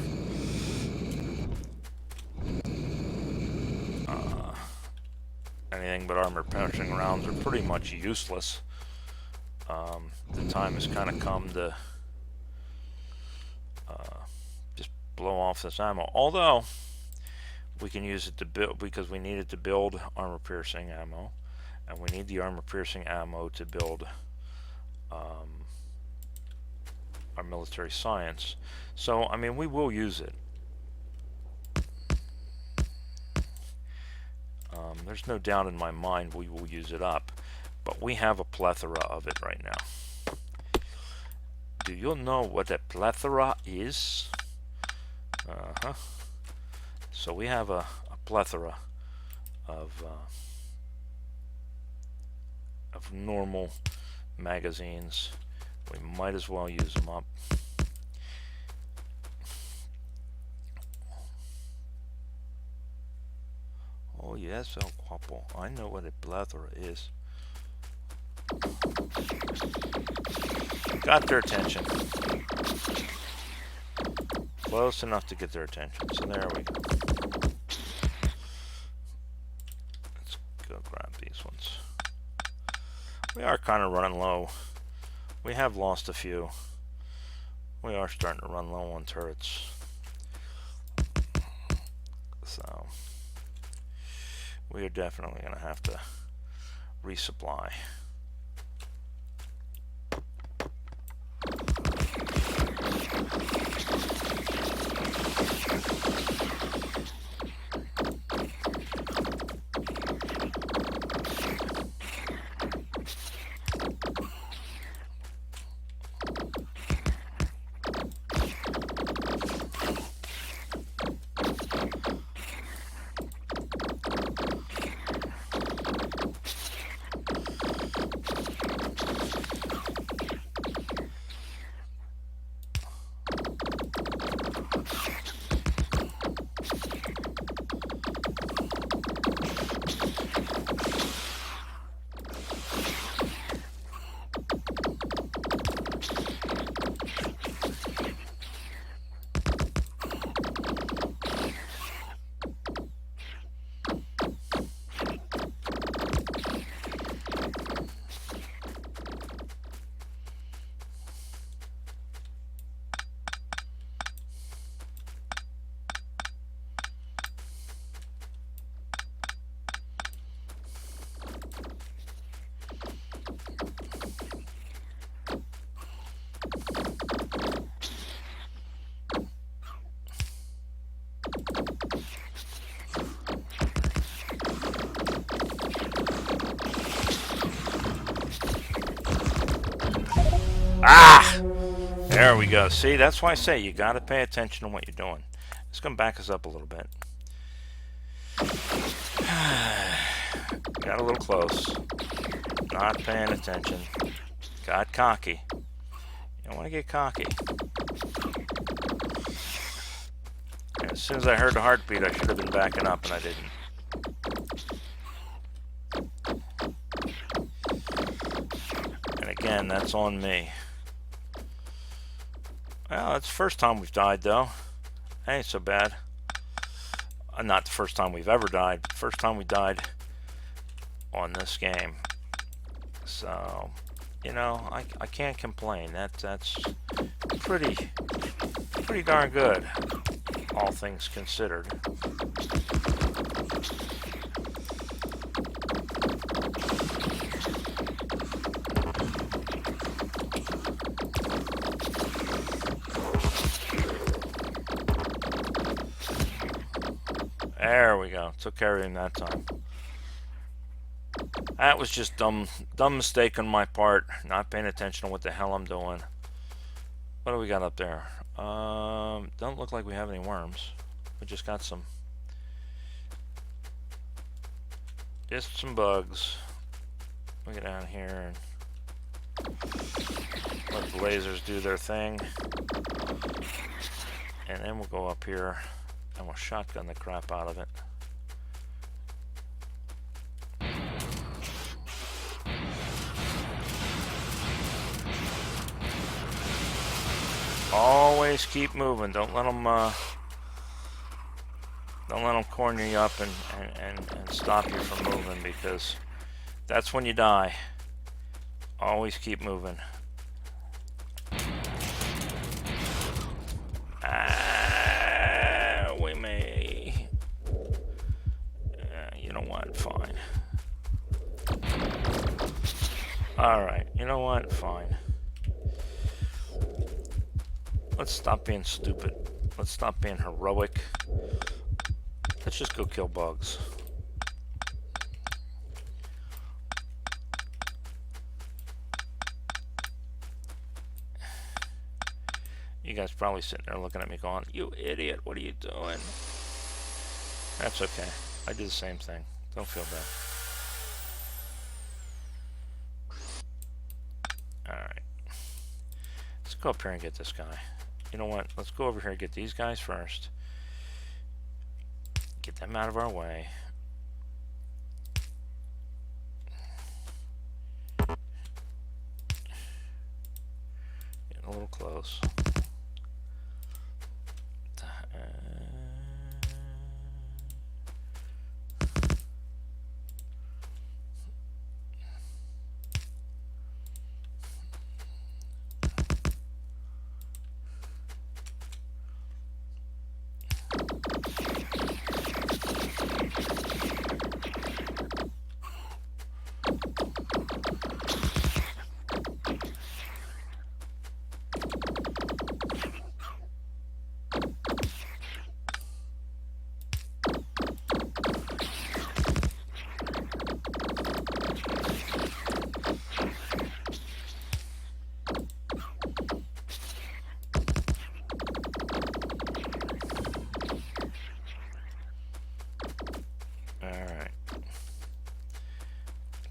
anything but armor-piercing rounds are pretty much useless. The time has kind of come to just blow off this ammo. Although we can use it to build, because we need it to build armor-piercing ammo, and we need the armor-piercing ammo to build our military science. So, I mean, we will use it. There's no doubt in my mind we will use it up, but we have a plethora of it right now. Do you know what a plethora is? So we have a plethora of normal magazines. We might as well use them up. Oh yes, El Guapo. I know what a plethora is. Got their attention. Close enough to get their attention. So there we go. Let's go grab these ones. We are kind of running low. We have lost a few. We are starting to run low on turrets. So we are definitely going to have to resupply. Ah! There we go. See, that's why I say you got to pay attention to what you're doing. It's going to back us up a little bit. Got a little close. Not paying attention. Got cocky. You don't want to get cocky. And as soon as I heard the heartbeat, I should have been backing up, and I didn't. And again, that's on me. Well, it's the first time we've died, though. Ain't so bad. Not the first time we've ever died. First time we died on this game. So, you know, I can't complain. That's pretty darn good, all things considered. There we go. Took care of him that time. That was just dumb mistake on my part. Not paying attention to what the hell I'm doing. What do we got up there? Don't look like we have any worms. We just got some bugs. We get down here and let the lasers do their thing. And then we'll go up here and we'll shotgun the crap out of it. Always keep moving. Don't let them corner you up and stop you from moving, because that's when you die. Always keep moving. We may. You know what? Fine. Alright, you know what? Fine. Let's stop being stupid. Let's stop being heroic. Let's just go kill bugs. You guys probably sitting there looking at me going, "You idiot, what are you doing?" That's okay. I do the same thing. Don't feel bad. Alright. Let's go up here and get this guy. You know what? Let's go over here and get these guys first. Get them out of our way. Getting a little close.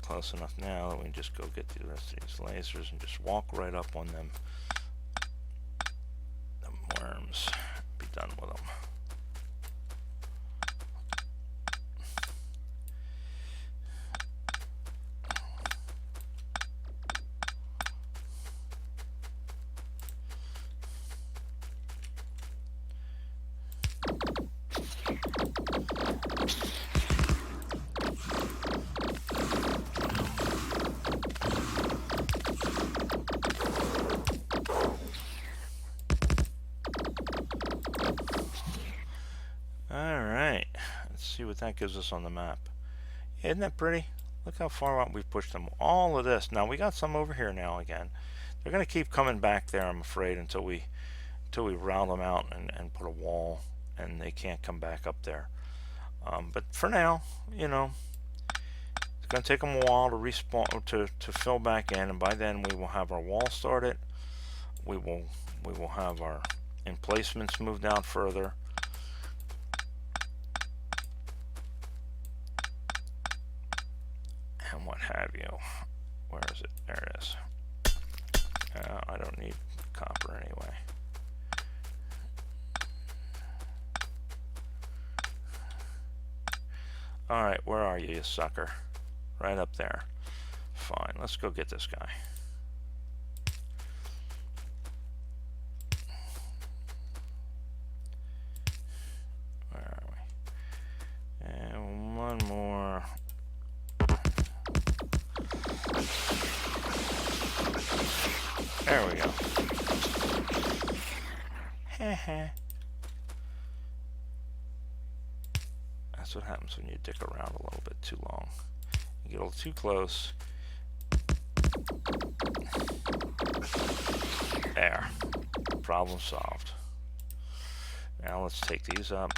Close enough now that we can just go get the rest of these lasers and just walk right up on them worms. Be done with them. Alright, let's see what that gives us on the map. Isn't that pretty? Look how far out we've pushed them. All of this. Now we got some over here now again. They're going to keep coming back there, I'm afraid, until we round them out and put a wall, and they can't come back up there. But for now, you know, it's going to take them a while to respawn, to fill back in, and by then we will have our wall started. we will have our emplacements moved out further. And what have you. Where is it? There it is. I don't need copper anyway. Alright, where are you sucker? Right up there. Fine, let's go get this guy. Where are we? And one more. There we go. That's what happens when you dick around a little bit too long. You get a little too close. There. Problem solved. Now let's take these up.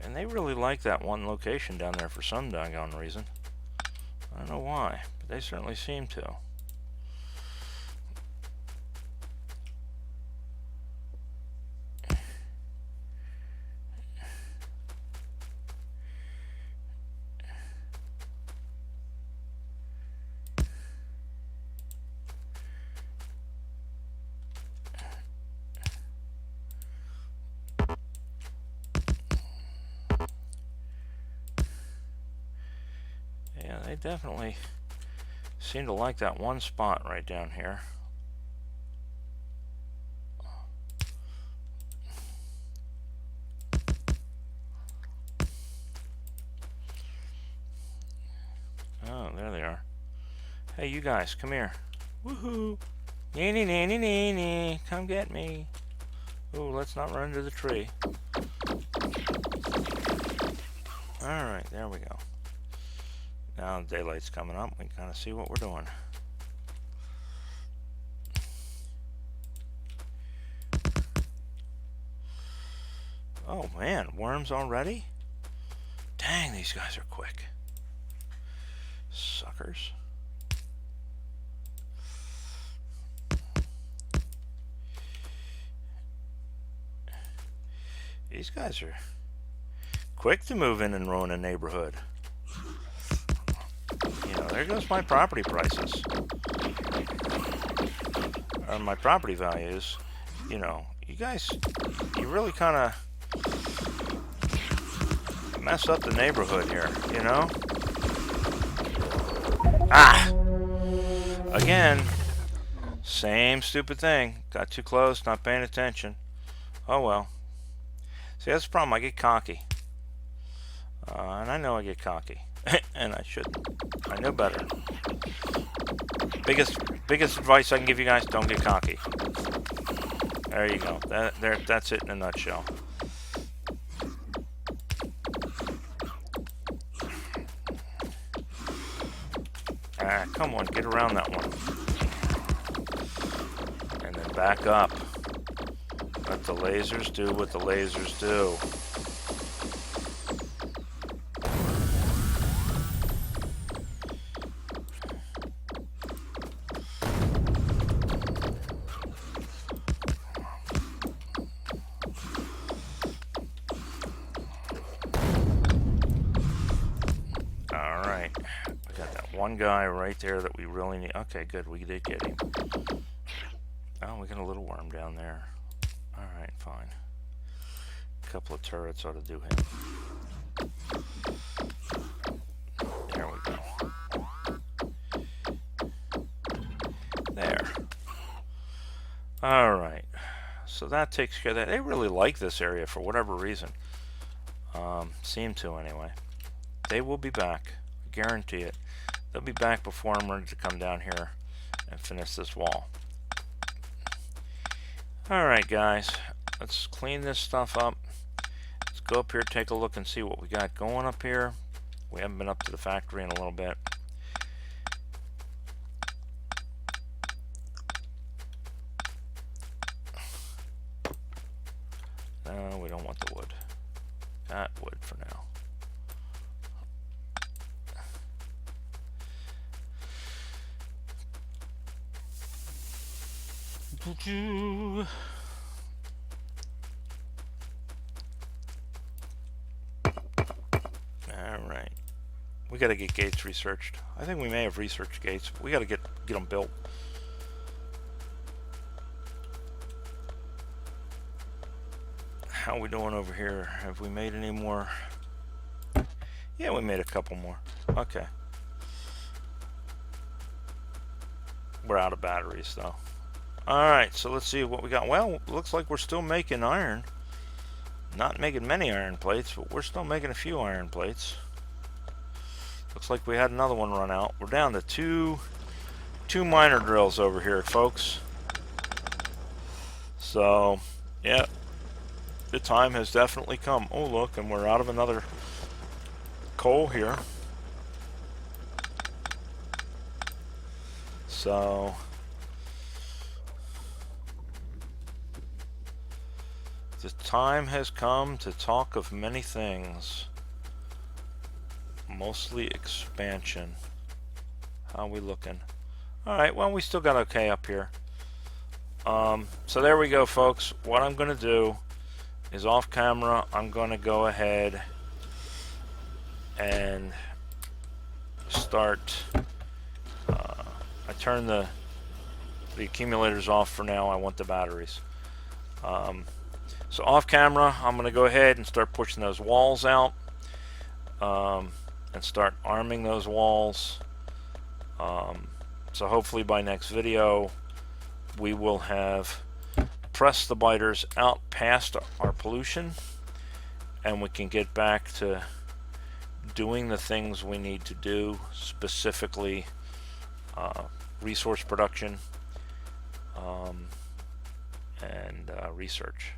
And they really like that one location down there for some doggone reason. I don't know why, but they certainly seem to. Yeah, they definitely seem to like that one spot right down here. Oh, there they are. Hey, you guys, come here. Woohoo! Nanny, nanny, nanny, come get me. Ooh, let's not run into the tree. Alright, there we go. Now daylight's coming up, we can kind of see what we're doing. Oh man, worms already? Dang, these guys are quick. Suckers. These guys are quick to move in and ruin a neighborhood. You know, there goes my property prices. Or my property values. You know, you guys, you really kind of mess up the neighborhood here, you know? Ah! Again, same stupid thing. Got too close, not paying attention. Oh well. See, that's the problem. I get cocky. And I know I get cocky. And I shouldn't. I know better. Biggest advice I can give you guys, don't get cocky. There you go. That's it in a nutshell. Ah, come on, get around that one. And then back up. Let the lasers do what the lasers do. Alright. We got that one guy right there that we really need. Okay, good. We did get him. Oh, we got a little worm down there. Alright, fine. A couple of turrets ought to do him. There we go. There. Alright. So that takes care of that. They really like this area for whatever reason. Seem to anyway. They will be back. guarantee it. They'll be back before I'm ready to come down here and finish this wall. Alright guys, let's clean this stuff up. Let's go up here, take a look and see what we got going up here. We haven't been up to the factory in a little bit. No, we don't want the wood. Got wood for now. Alright. We gotta get gates researched. I think we may have researched gates. We gotta get them built. How are we doing over here? Have we made any more? Yeah, we made a couple more. Okay. We're out of batteries though. Alright, so let's see what we got. Well, looks like we're still making iron. Not making many iron plates, but we're still making a few iron plates. Looks like we had another one run out. We're down to two miner drills over here, folks. So, yeah, the time has definitely come. Oh, look, and we're out of another coal here. So, the time has come to talk of many things. Mostly expansion. How are we looking? Alright, well, we still got okay up here. So there we go, folks. What I'm going to do is off camera, I'm going to go ahead and start. I turn the accumulators off for now. I want the batteries. So off camera, I'm going to go ahead and start pushing those walls out. And start arming those walls. So hopefully by next video we will have pressed the biters out past our pollution, and we can get back to doing the things we need to do, specifically resource production and research.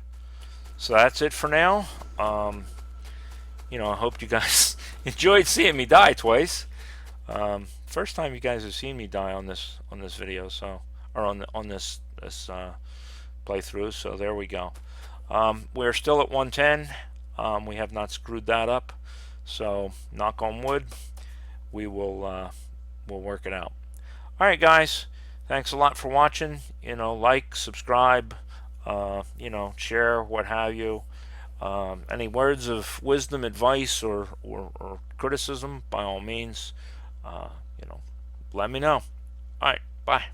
So that's it for now. You know, I hope you guys enjoyed seeing me die twice. First time you guys have seen me die on this video, so, or on this playthrough. So there we go. We're still at 110. We have not screwed that up. So knock on wood, we'll work it out. All right, guys. Thanks a lot for watching. You know, like, subscribe, you know, share, what have you. Any words of wisdom, advice, or criticism, by all means, you know, let me know. All right, bye.